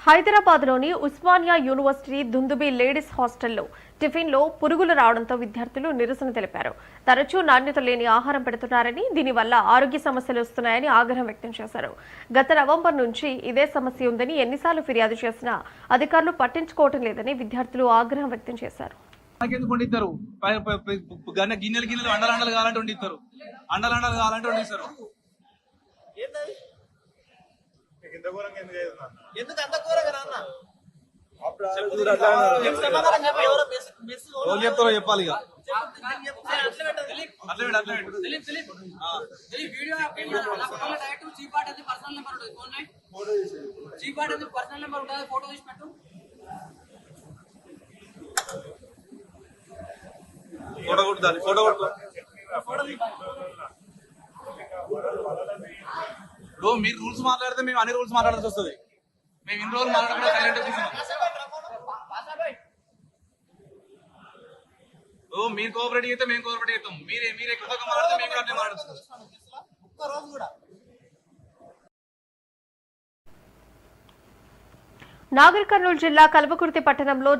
హైదరాబాద్లోని Osmania university దుందుబి ladies హాస్టల్లో టిఫిన్లో పురుగులు రావడంతో విద్యార్థులు నిరసన తెలిపారు. తరచూ నాణ్యత లేని ఆహారం పెడుతున్నారని, దీనివల్ల ఆరోగ్య సమస్యలు వస్తున్నాయని ఆగ్రహం వ్యక్తం చేశారు. గత నవంబర్ నుంచి ఇదే సమస్య ఉందని, ఎన్నిసార్లు ఫిర్యాదు చేసినా అధికారులు పట్టించుకోవటం లేదని విద్యార్థులు ఆగ్రహం వ్యక్తం చేశారు. చెప్పాలి ఫోటో కొట్టాలి. ఇప్పుడు మీరు రూల్స్ మాట్లాడితే మేము అన్ని రూల్స్ మాట్లాడాల్సి వస్తుంది. మేము ఇన్ని రోజులు మాట్లాడకుండా సైలెంట్ కూర్చున్నాం. మీరు కోఆపరేట్ అయితే మేము కోఆపరేట్ చేస్తాం. మీరు ఎక్కువ మాట్లాడితే మేము కూడా అట్లే మాట్లాడుతున్నాం. నాగర్ కర్నూలు జిల్లా కల్వకుర్తి పట్టణంలో